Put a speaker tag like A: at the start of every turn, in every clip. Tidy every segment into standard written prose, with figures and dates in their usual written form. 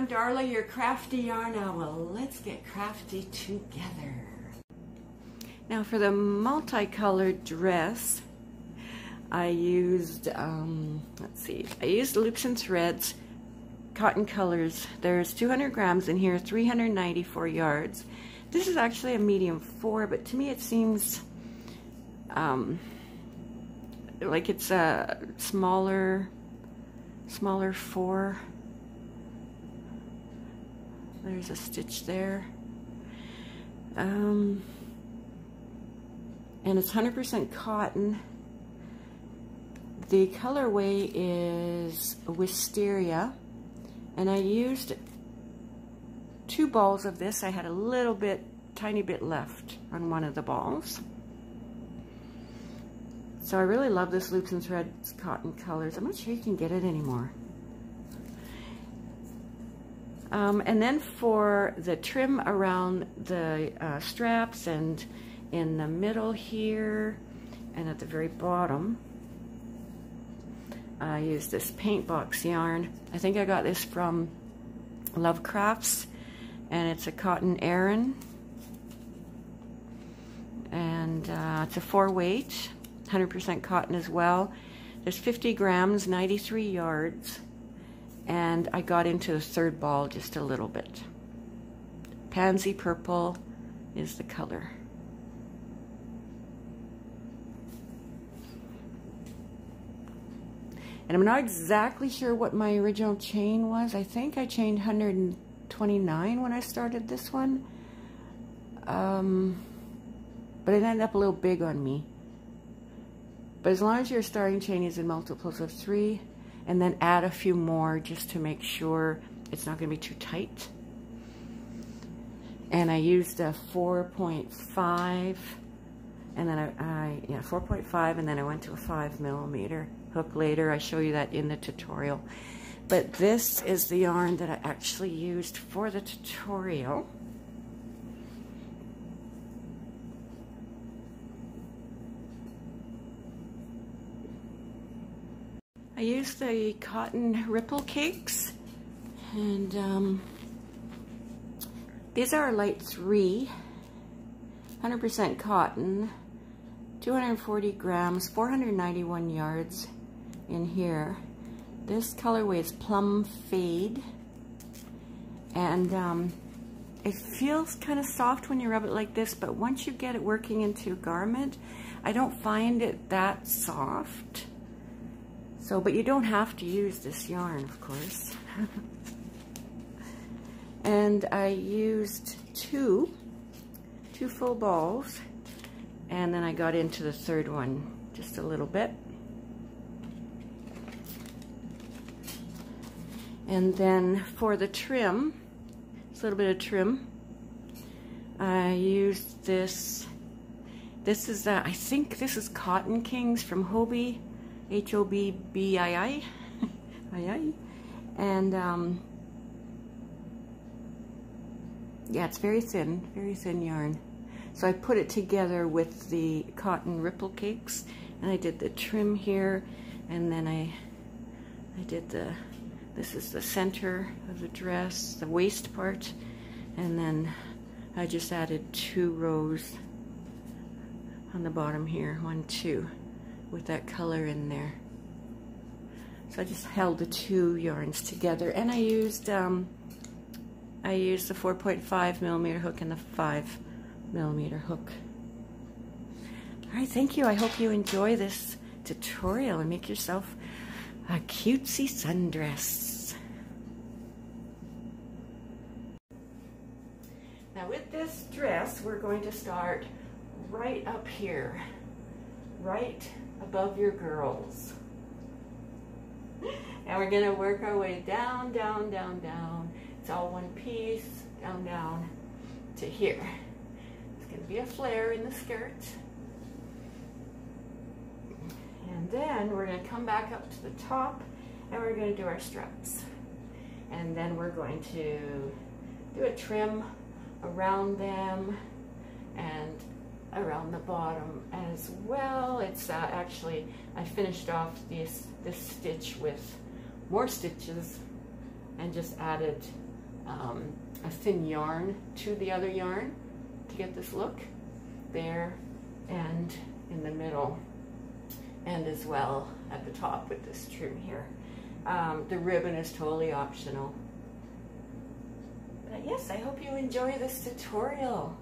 A: I'm Darla, your Crafty Yarn Owl. Let's get crafty together. Now for the multicolored dress, I used, I used loops and threads, cotton colors. There's 200 grams in here, 394 yards. This is actually a medium 4, but to me it seems like it's a smaller 4. There's a stitch there. And it's 100% cotton. The colorway is Wisteria. And I used 2 balls of this. I had a little bit, tiny bit left on one of the balls. So I really love this loops and threads cotton colors. I'm not sure you can get it anymore. And then for the trim around the straps and in the middle here and at the very bottom, I used this paint box yarn. I think I got this from Love Crafts, and it's a cotton Aran, and it's a 4 weight, 100% cotton as well. There's 50 grams, 93 yards. And I got into the 3rd ball just a little bit. Pansy purple is the color. And I'm not exactly sure what my original chain was. I think I chained 129 when I started this one. But it ended up a little big on me. But as long as your starting chain is in multiples of 3, and then add a few more just to make sure it's not going to be too tight. And I used a 4.5, and then 4.5, and then I went to a 5mm hook later. I show you that in the tutorial. But this is the yarn that I actually used for the tutorial. I used the cotton ripple cakes, and these are light 3, 100% cotton, 240 grams, 491 yards in here. This colorway is Plum Fade, and it feels kind of soft when you rub it like this, but once you get it working into a garment, I don't find it that soft. So, but you don't have to use this yarn, of course. And I used two full balls, and then I got into the 3rd one just a little bit. And then for the trim, just a little bit of trim, I used this. This is, I think this is Cotton Kings from Hobbii. H-O-B-B-I-I. And yeah, it's very thin yarn. So I put it together with the cotton ripple cakes, and I did the trim here, and then I did this is the center of the dress, the waist part, and then I just added 2 rows on the bottom here, 1, 2, with that color in there. So I just held the two yarns together, and I used the 4.5 millimeter hook and the 5 millimeter hook. All right, thank you. I hope you enjoy this tutorial and make yourself a cutesy sundress. Now with this dress, we're going to start right up here, right above your girls. And we're going to work our way down, down, down, down. It's all one piece, down, down to here. There's going to be a flare in the skirt. And then we're going to come back up to the top and we're going to do our straps. And then we're going to do a trim around them and around the bottom as well. It's actually, I finished off this stitch with more stitches and just added a thin yarn to the other yarn to get this look there and in the middle, and as well at the top with this trim here. The ribbon is totally optional. But yes, I hope you enjoy this tutorial.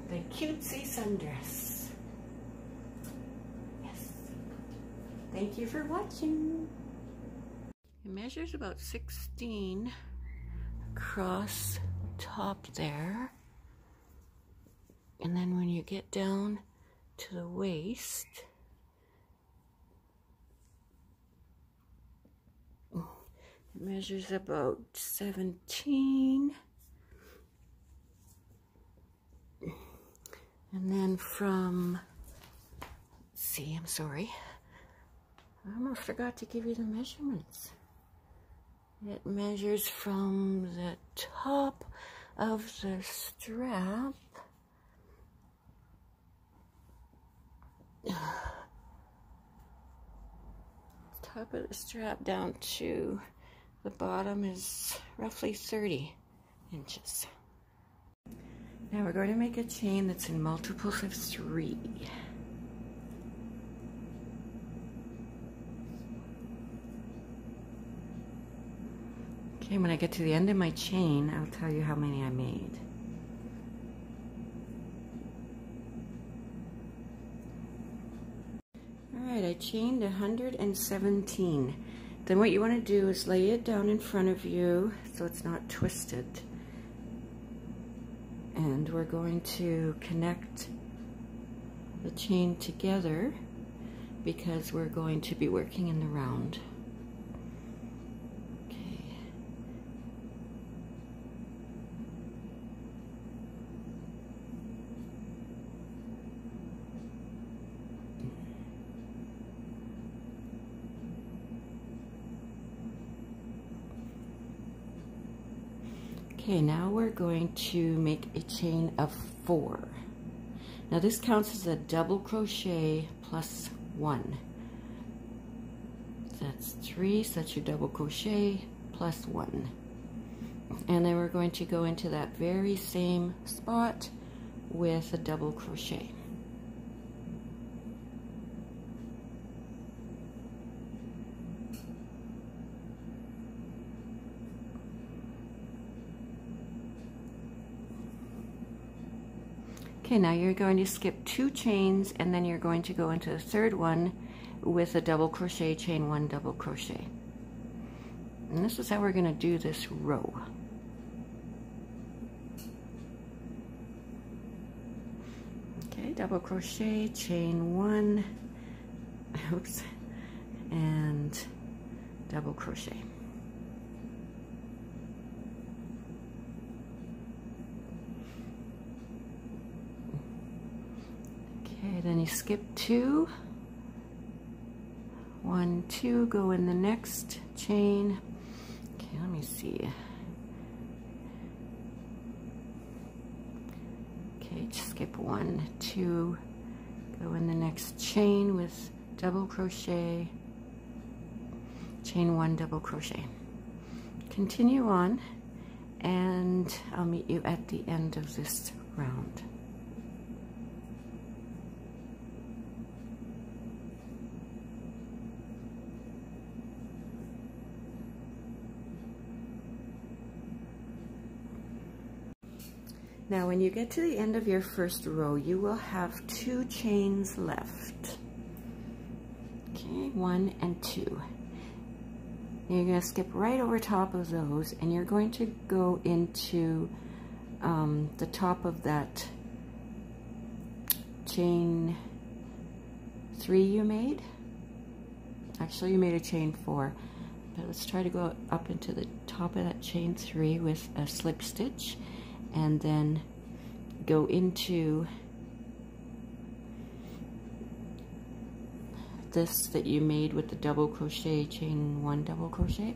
A: The cutesy sundress. Yes. Thank you for watching. It measures about 16 across top there. And then when you get down to the waist, it measures about 17. And then from, let's see, I'm sorry, I almost forgot to give you the measurements. It measures from the top of the strap top of the strap down to the bottom is roughly 30 inches. Now we're going to make a chain that's in multiples of 3. Okay, when I get to the end of my chain, I'll tell you how many I made. Alright, I chained 117. Then what you want to do is lay it down in front of you so it's not twisted. And we're going to connect the chain together because we're going to be working in the round. Okay, now we're going to make a chain of 4. Now this counts as a double crochet plus 1. That's 3, so that's your double crochet plus 1. And then we're going to go into that very same spot with a double crochet. Okay, now you're going to skip 2 chains and then you're going to go into the third one with a double crochet, chain 1, double crochet. And this is how we're going to do this row. Okay, double crochet, chain 1, oops, and double crochet. Okay, then you skip 2, 1, 2, go in the next chain. Okay, let me see. Okay, skip 1, 2, go in the next chain with double crochet, chain 1, double crochet. Continue on, and I'll meet you at the end of this round. Now when you get to the end of your first row, you will have 2 chains left. Okay, 1 and 2. You're going to skip right over top of those, and you're going to go into the top of that chain 3 you made. Actually, you made a chain 4. But let's try to go up into the top of that chain 3 with a slip stitch, and then go into this that you made with the double crochet, chain 1 double crochet.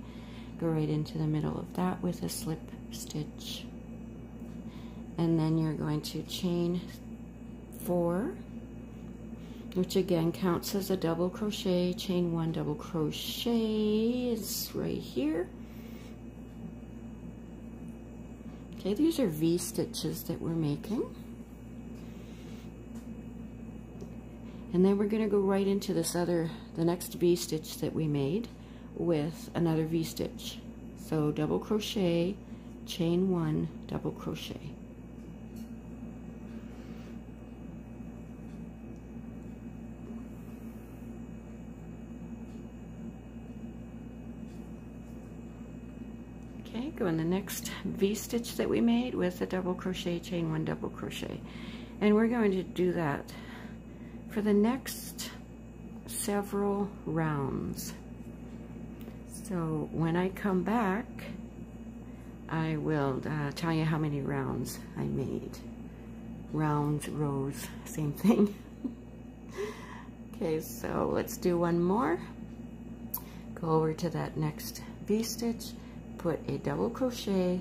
A: Go right into the middle of that with a slip stitch, and then you're going to chain 4, which again counts as a double crochet. Chain 1 double crochet is right here. Okay, these are V stitches that we're making. And then we're going to go right into this the next V stitch that we made with another V stitch. So double crochet, chain 1, double crochet. Okay, go in the next V stitch that we made with a double crochet, chain 1, double crochet. And we're going to do that for the next several rounds. So when I come back, I will tell you how many rounds I made. Rounds, rows, same thing. Okay, so let's do one more. Go over to that next V stitch, put a double crochet,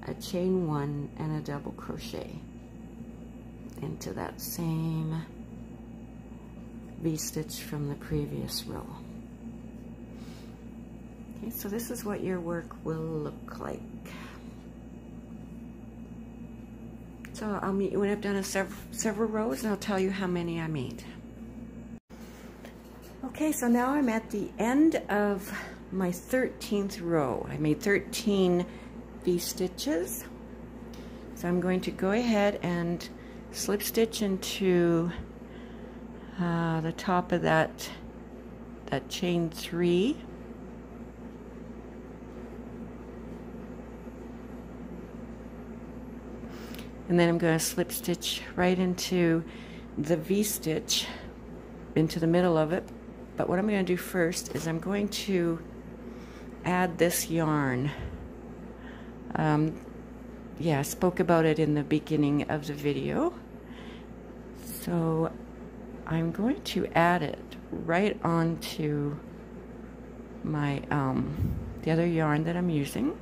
A: a chain 1, and a double crochet into that same V stitch from the previous row. Okay, so this is what your work will look like. So I'll meet you when I've done several rows, and I'll tell you how many I made. Okay, so now I'm at the end of my 13th row. I made 13 V stitches. So I'm going to go ahead and slip stitch into the top of that chain 3. And then I'm going to slip stitch right into the V stitch, into the middle of it. But what I'm going to do first is I'm going to add this yarn. Yeah, I spoke about it in the beginning of the video. So I'm going to add it right onto my the other yarn that I'm using.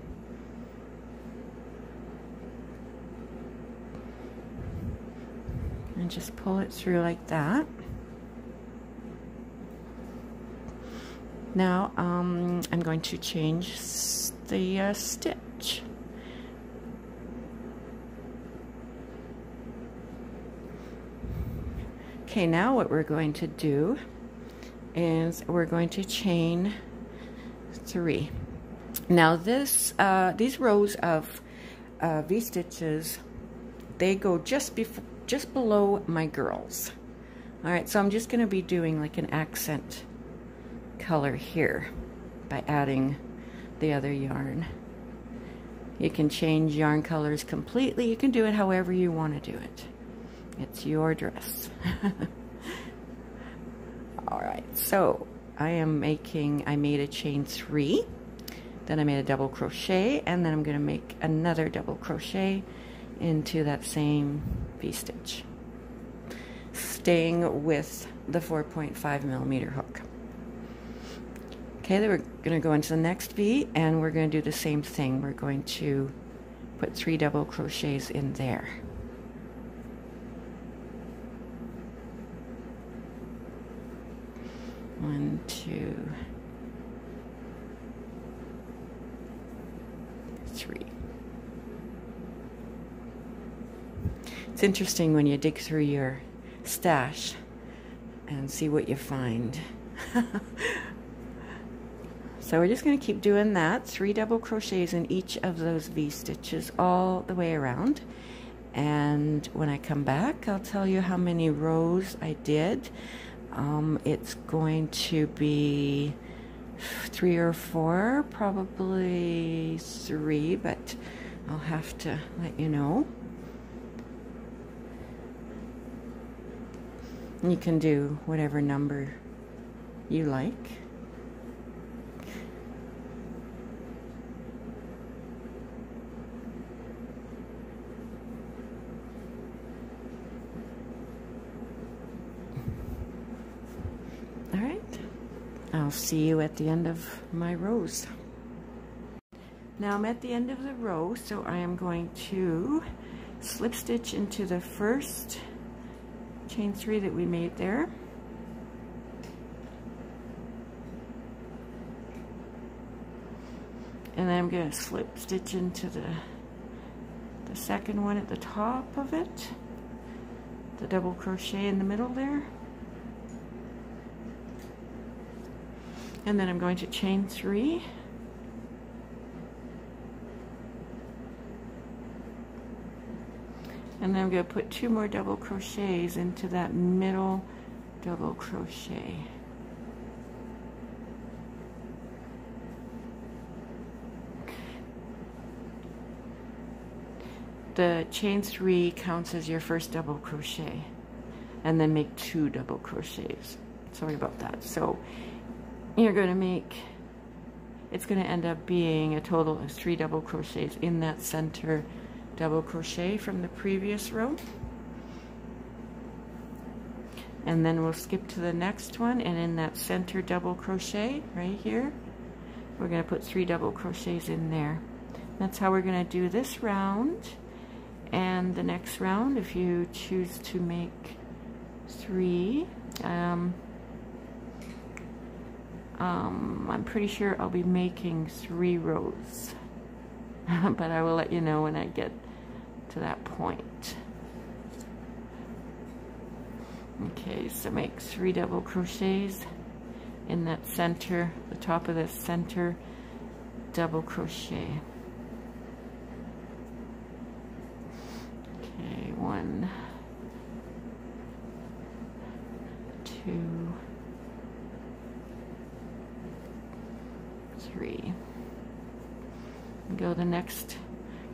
A: And just pull it through like that. Now I'm going to change the stitch. Okay, now what we're going to do is we're going to chain 3. Now this these rows of V stitches, they go just below my girls. All right, so I'm just going to be doing like an accent color here by adding the other yarn. You can change yarn colors completely. You can do it however you want to do it. It's your dress. All right, so I made a chain 3, then I made a double crochet, and then I'm going to make another double crochet into that same V stitch, staying with the 4.5mm hook. Okay, then we're going to go into the next V, and we're going to do the same thing. We're going to put 3 double crochets in there. One, 2, 3. It's interesting when you dig through your stash and see what you find. So we're just going to keep doing that, 3 double crochets in each of those V stitches all the way around. And when I come back, I'll tell you how many rows I did. It's going to be 3 or 4, probably 3, but I'll have to let you know. You can do whatever number you like. All right, I'll see you at the end of my rows. Now I'm at the end of the row, so I am going to slip stitch into the first chain 3 that we made there. And then I'm going to slip stitch into the second one at the top of it, the double crochet in the middle there. And then I'm going to chain 3. And then I'm going to put 2 more double crochets into that middle double crochet. The chain 3 counts as your first double crochet, and then make 2 double crochets. Sorry about that. So you're going to make, it's going to end up being a total of 3 double crochets in that center double crochet from the previous row. And then we'll skip to the next one, and in that center double crochet right here, we're going to put 3 double crochets in there. That's how we're going to do this round. And the next round, if you choose to make 3, I'm pretty sure I'll be making 3 rows, but I will let you know when I get to that point. Okay, so make 3 double crochets in that center, the top of the center double crochet. Okay, 1, 2, 3. Go the next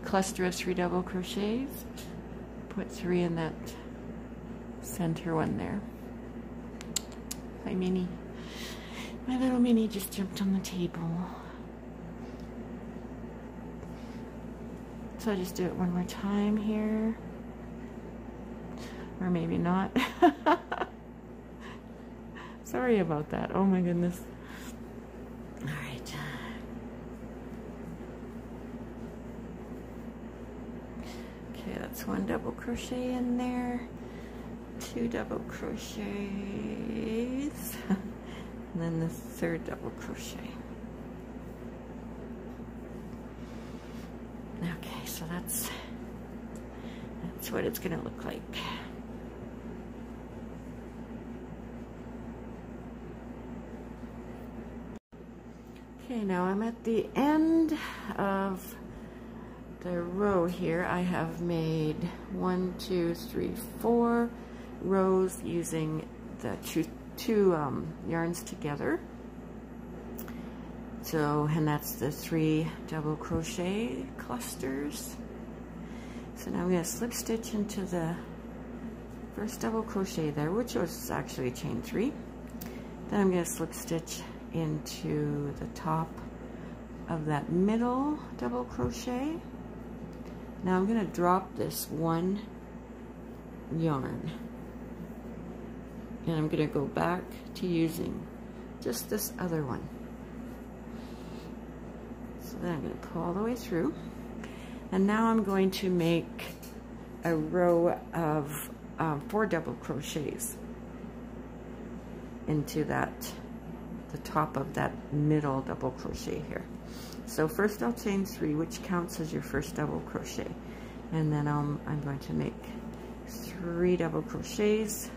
A: cluster of 3 double crochets, put 3 in that center one there. Hi Minnie. My little Minnie just jumped on the table. So I'll just do it one more time here. Or maybe not. Sorry about that. Oh my goodness. All right. Okay, that's 1 double crochet in there. 2 double crochets. And then the 3rd double crochet. Okay, so that's what it's going to look like. Okay, now I'm at the end of the row here. I have made 1, 2, 3, 4 rows using the two yarns together. So, and that's the 3 double crochet clusters. So now I'm going to slip stitch into the first double crochet there, which was actually chain 3. Then I'm going to slip stitch into the top of that middle double crochet. Now I'm going to drop this 1 yarn, and I'm going to go back to using just this other one. So then I'm going to pull all the way through, and now I'm going to make a row of 4 double crochets into that, the top of that middle double crochet here. So first I'll chain 3, which counts as your first double crochet, and then I'm going to make 3 double crochets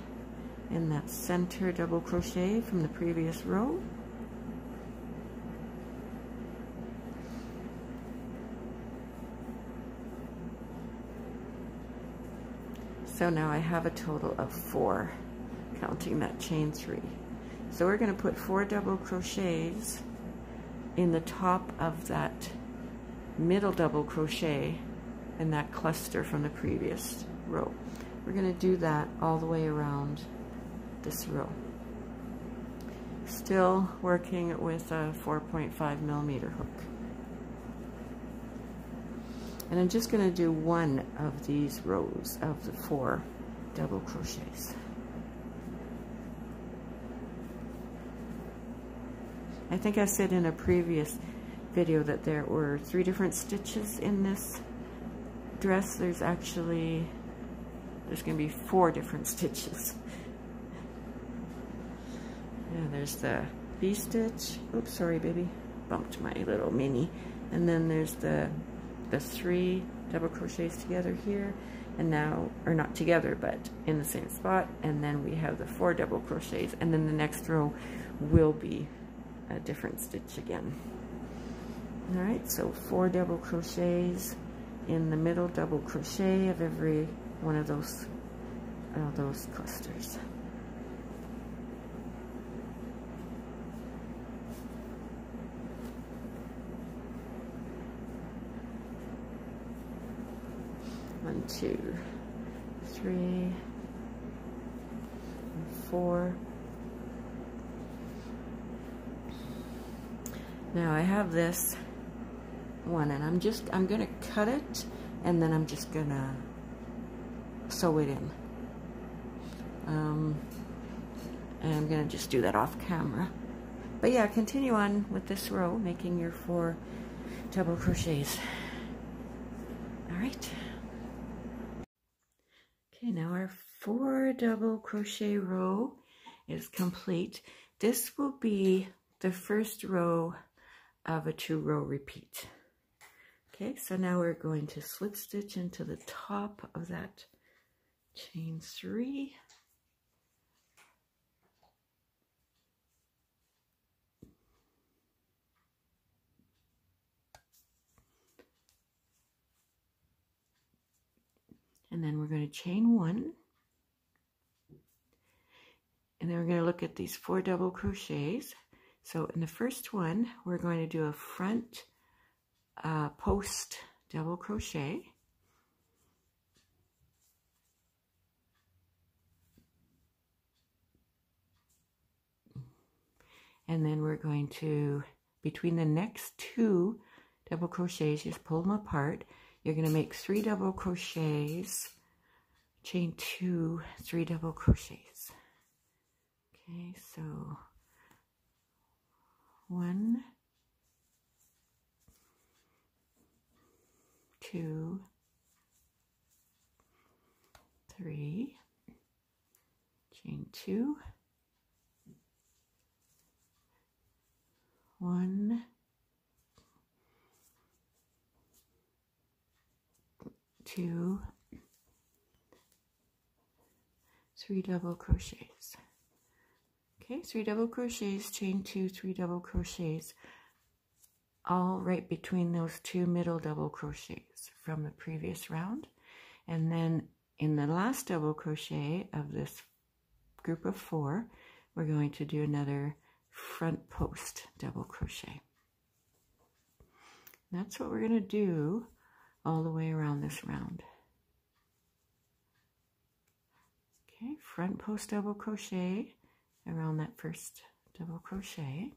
A: in that center double crochet from the previous row. So now I have a total of 4, counting that chain 3. So we're going to put 4 double crochets in the top of that middle double crochet in that cluster from the previous row. We're going to do that all the way around this row. Still working with a 4.5mm hook. And I'm just going to do one of these rows of the 4 double crochets. I think I said in a previous video that there were 3 different stitches in this dress. There's going to be 4 different stitches. Yeah, there's the V-stitch. Oops, sorry baby, bumped my little mini. And then there's the 3 double crochets together here, and now, or not together, but in the same spot, and then we have the 4 double crochets, and then the next row will be a different stitch again. All right, so 4 double crochets in the middle double crochet of every one of those clusters. One, 2, 3, and 4. Now I have this one, and I'm gonna cut it, and then I'm just gonna sew it in. And I'm gonna just do that off camera. But yeah, continue on with this row, making your 4 double crochets. All right. Okay, now our 4 double crochet row is complete. This will be the first row of a 2-row repeat. Okay, so now we're going to slip stitch into the top of that chain 3. And then we're going to chain 1. And then we're going to look at these 4 double crochets. So in the first one, we're going to do a front post double crochet. And then we're going to, between the next 2 double crochets, just pull them apart. You're going to make 3 double crochets, chain 2, 3 double crochets. Okay, so 1, 2, 3, chain 2, 1, 2, 3 double crochets. Okay, 3 double crochets, chain 2, 3 double crochets, all right between those 2 middle double crochets from the previous round. And then in the last double crochet of this group of 4, we're going to do another front post double crochet. And that's what we're going to do all the way around this round. Okay, front post double crochet around that first double crochet.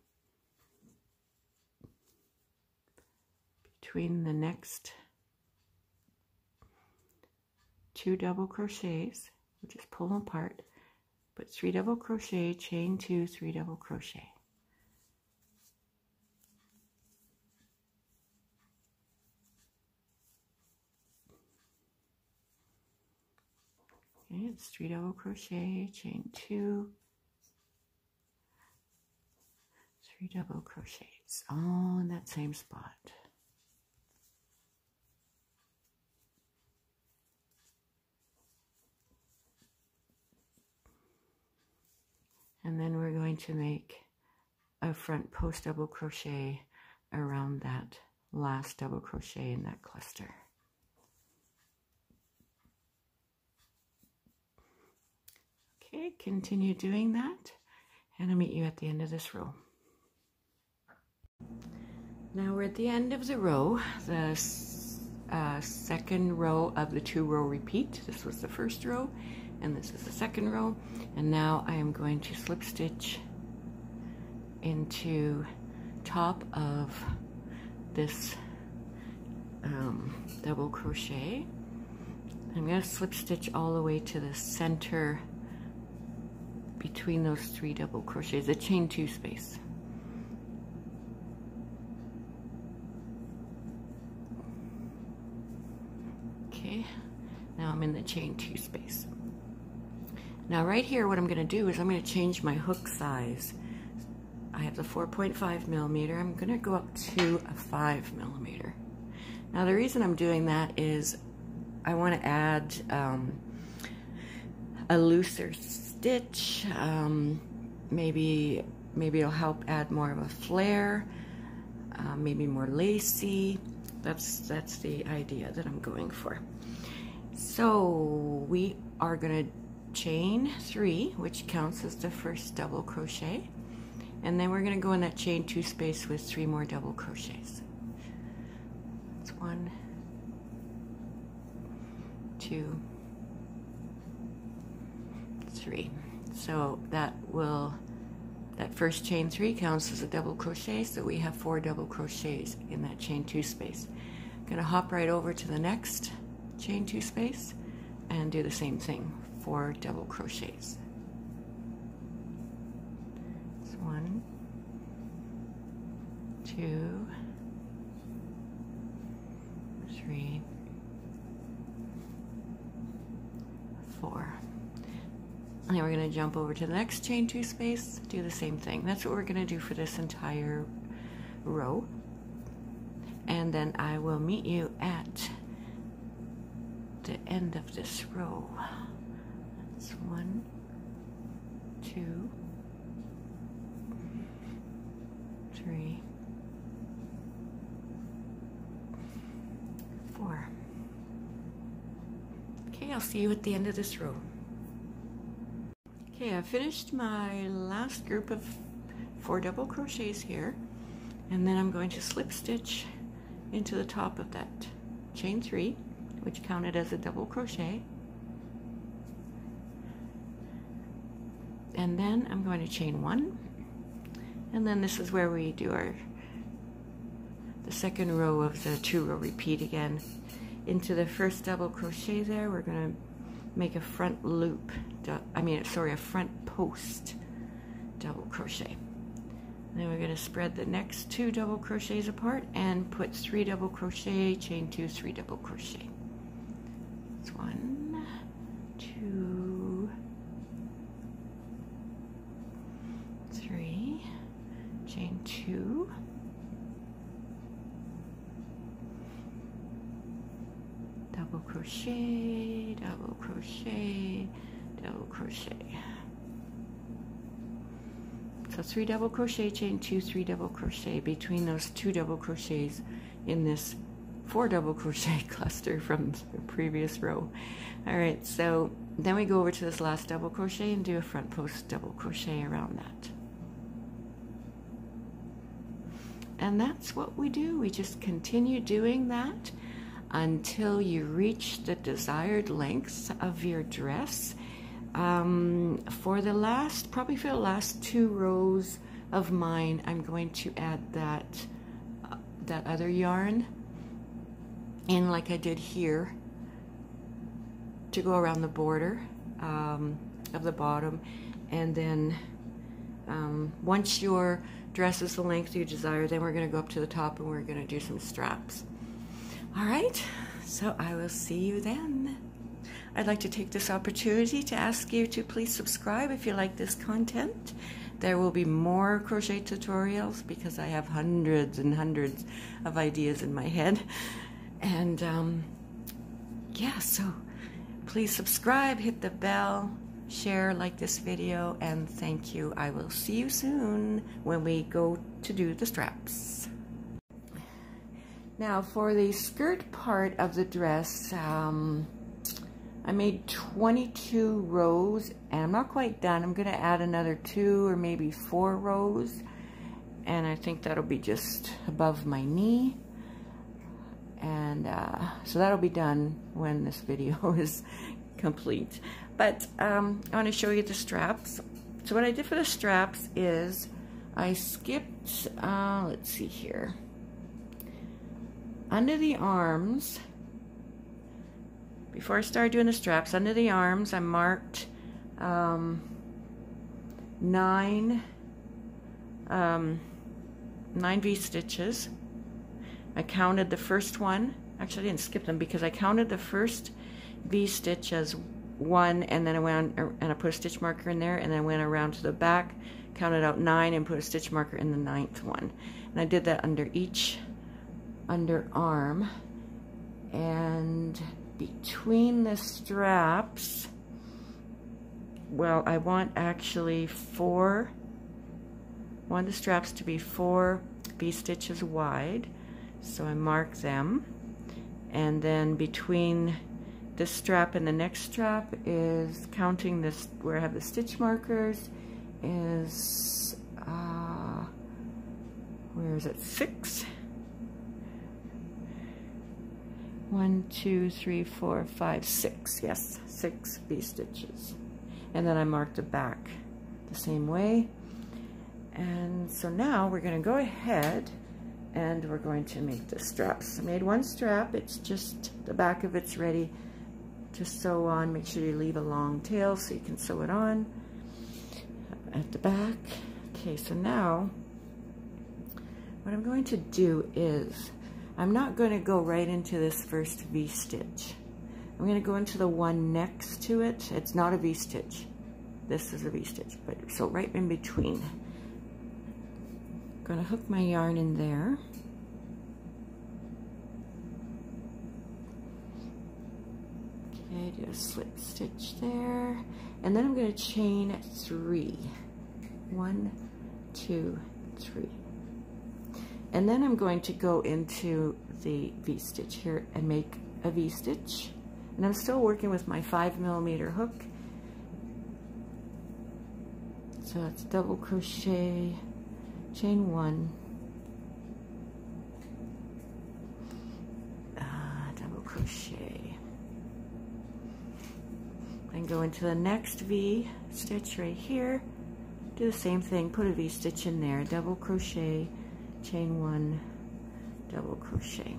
A: Between the next 2 double crochets, we'll just pull them apart, put 3 double crochet, chain 2, 3 double crochet. Okay, it's 3 double crochet, chain 2, 3 double crochets, all in that same spot. And then we're going to make a front post double crochet around that last double crochet in that cluster. Okay, continue doing that, and I'll meet you at the end of this row. Now we're at the end of the row, the second row of the 2-row repeat. This was the first row, and this is the second row. And now I am going to slip stitch into top of this double crochet. I'm going to slip stitch all the way to the center between those 3 double crochets, the chain 2 space. Okay, now I'm in the chain 2 space. Now right here, what I'm going to do is I'm going to change my hook size. I have the 4.5 millimeter. I'm going to go up to a 5 millimeter. Now the reason I'm doing that is I want to add a looser stitch. Maybe it'll help add more of a flare. Maybe more lacy. That's the idea that I'm going for. So we are going to chain 3, which counts as the first double crochet, and then we're going to go in that chain 2 space with 3 more double crochets. That's 1, 2, 3. So that first chain 3 counts as a double crochet, so we have 4 double crochets in that chain 2 space. I'm going to hop right over to the next chain 2 space and do the same thing, 4 double crochets. It's 1, 2, 3, 4. And then we're going to jump over to the next chain 2 space, do the same thing. That's what we're going to do for this entire row. And then I will meet you at the end of this row. That's 1, 2, 3, 4. Okay, I'll see you at the end of this row. Okay, I finished my last group of 4 double crochets here, and then I'm going to slip stitch into the top of that chain 3, which counted as a double crochet, and then I'm going to chain 1, and then this is where we do the second row of the 2-row repeat again. Into the first double crochet there, we're going to make a front loop, a front post double crochet. Then we're going to spread the next 2 double crochets apart and put 3 double crochet, chain 2, 3 double crochet. It's 1, 2, 3, chain 2, double crochet, double crochet, double crochet. So 3 double crochet, chain 2, 3 double crochet between those 2 double crochets in this 4 double crochet cluster from the previous row. All right, so then we go over to this last double crochet and do a front post double crochet around that. And that's what we do. We just continue doing that until you reach the desired length of your dress. For the last 2 rows of mine, I'm going to add that other yarn in like I did here to go around the border of the bottom, and then once your dress is the length you desire, then we're going to go up to the top and we're going to do some straps. All right, so I will see you then. I'd like to take this opportunity to ask you to please subscribe if you like this content. There will be more crochet tutorials because I have hundreds and hundreds of ideas in my head. And yeah, so please subscribe, hit the bell, share, like this video, and thank you. I will see you soon when we go to do the straps. Now for the skirt part of the dress, I made 22 rows, and I'm not quite done. I'm going to add another 2 or maybe 4 rows, and I think that'll be just above my knee. And so that'll be done when this video is complete. But I want to show you the straps. So what I did for the straps is I skipped, let's see here, under the arms. Before I started doing the straps, under the arms, I marked 9 V-stitches. I counted the first one. Actually, I didn't skip them because I counted the first V-stitch as 1, and then I went and I put a stitch marker in there, and then I went around to the back, counted out 9, and put a stitch marker in the 9th one. And I did that under each underarm. And between the straps, well, I want actually I want the straps to be 4 V-stitches wide, so I mark them. And then between this strap and the next strap is, counting this where I have the stitch markers, is where is it, 6? 1, 2, 3, 4, 5, 6. Yes, 6 V-stitches. And then I marked the back the same way. And so now we're going to go ahead and we're going to make the straps. I made 1 strap. It's just the back of it's ready to sew on. Make sure you leave a long tail so you can sew it on at the back. Okay, so now what I'm going to do is, I'm not going to go right into this first V-stitch. I'm going to go into the one next to it. It's not a V-stitch. This is a V-stitch, but so right in between. I'm going to hook my yarn in there. Okay, do a slip stitch there. And then I'm going to chain 3. 1, 2, 3. And then I'm going to go into the V-stitch here and make a V-stitch. And I'm still working with my 5mm hook. So it's double crochet, chain 1, double crochet. Then go into the next V-stitch right here. Do the same thing, put a V-stitch in there, double crochet, chain 1, double crochet.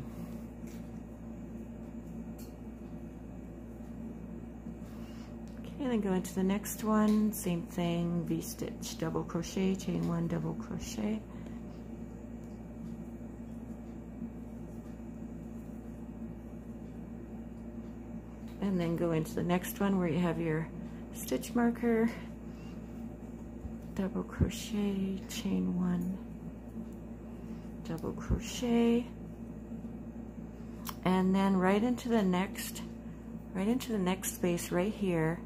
A: Okay, then go into the next one, same thing, V-stitch, double crochet, chain 1, double crochet. And then go into the next one where you have your stitch marker, double crochet, chain 1, double crochet, and then right into the next space right here,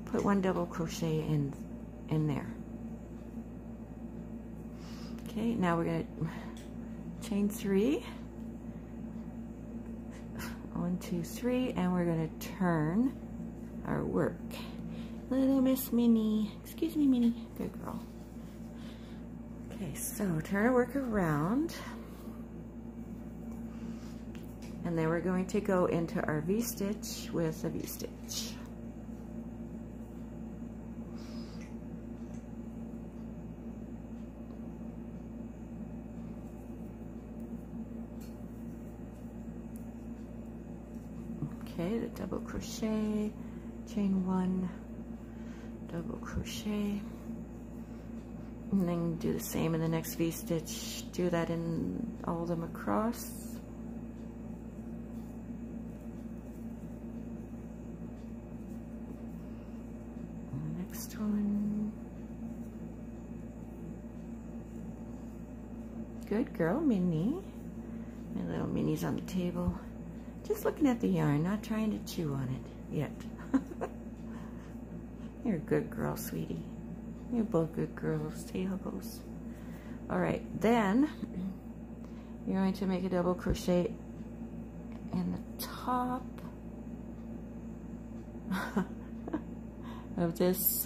A: put 1 double crochet in there. Okay, now we're going to chain 3, 1, 2, 3, and we're going to turn our work. Little Miss Minnie, excuse me, Minnie, good girl. Okay, so turn our work around, and then we're going to go into our V-stitch with a V-stitch. Okay, the double crochet, chain 1, double crochet. And then do the same in the next V-stitch. Do that in all of them across. And the next one. Good girl, Minnie. My little Minnie's on the table. Just looking at the yarn, not trying to chew on it yet. You're a good girl, sweetie. You're both good girls. See how it goes. Alright, then you're going to make a double crochet in the top of this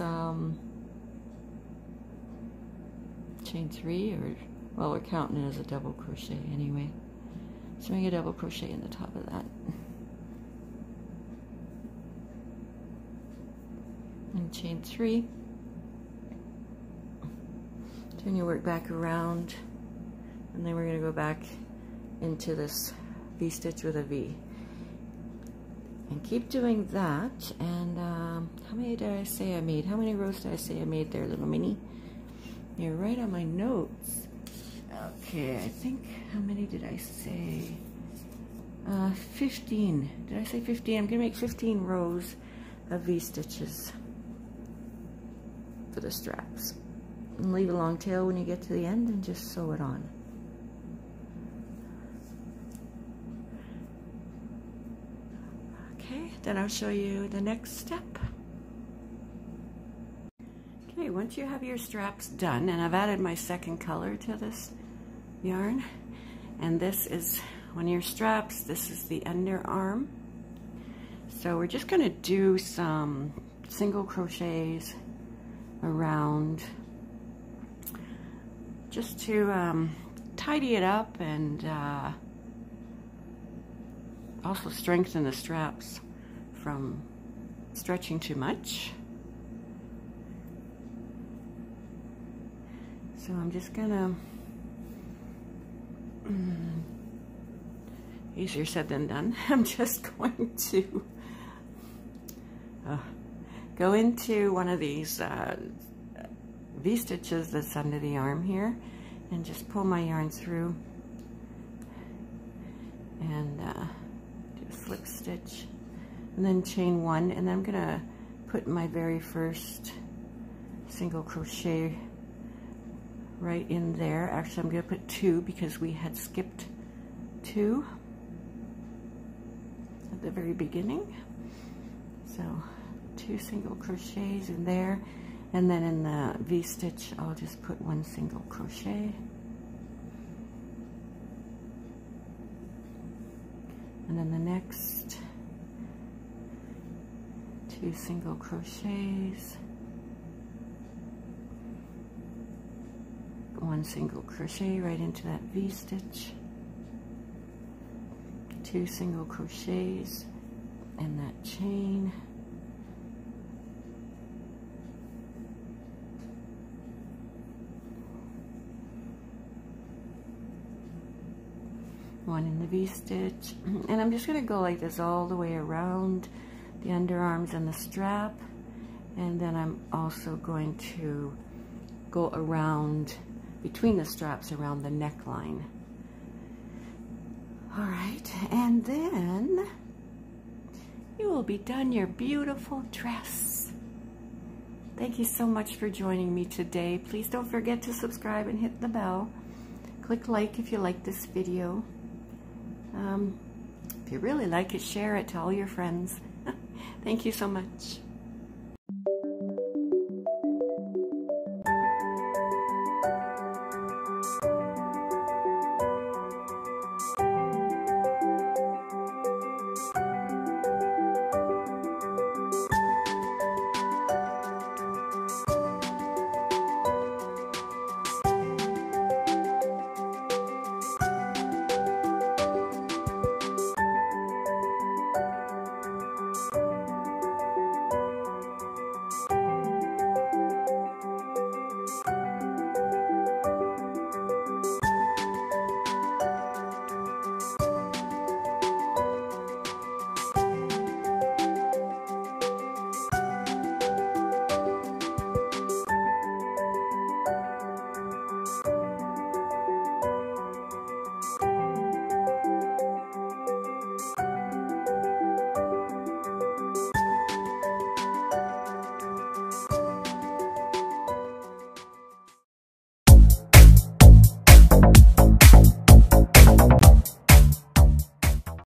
A: chain 3, or well, we're counting it as a double crochet anyway. So make a double crochet in the top of that. And chain 3. Turn your work back around, and then we're going to go back into this V-stitch with a V. And keep doing that. And how many did I say I made? How many rows did I say I made there, little mini? You're right on my notes. Okay, I think, how many did I say? 15. Did I say 15? I'm going to make 15 rows of V-stitches for the straps. And leave a long tail when you get to the end and just sew it on. Okay, then I'll show you the next step. Okay, once you have your straps done, and I've added my second color to this yarn, and this is one of your straps, this is the underarm. So we're just going to do some single crochets around, just to tidy it up and also strengthen the straps from stretching too much. So I'm just gonna, easier said than done, I'm just going to go into one of these V-stitches that's under the arm here, and just pull my yarn through and do a slip stitch, and then chain 1, and then I'm gonna put my very first single crochet right in there. Actually, I'm gonna put 2 because we had skipped 2 at the very beginning. So 2 single crochets in there, and then in the V-stitch I'll just put 1 single crochet, and then the next 2 single crochets, 1 single crochet right into that V-stitch, 2 single crochets in that chain, one in the V-stitch, and I'm just going to go like this all the way around the underarms and the strap, and then I'm also going to go around between the straps around the neckline. All right, and then you will be done your beautiful dress. Thank you so much for joining me today. Please don't forget to subscribe and hit the bell. Click like if you like this video. If you really like it, share it to all your friends. Thank you so much.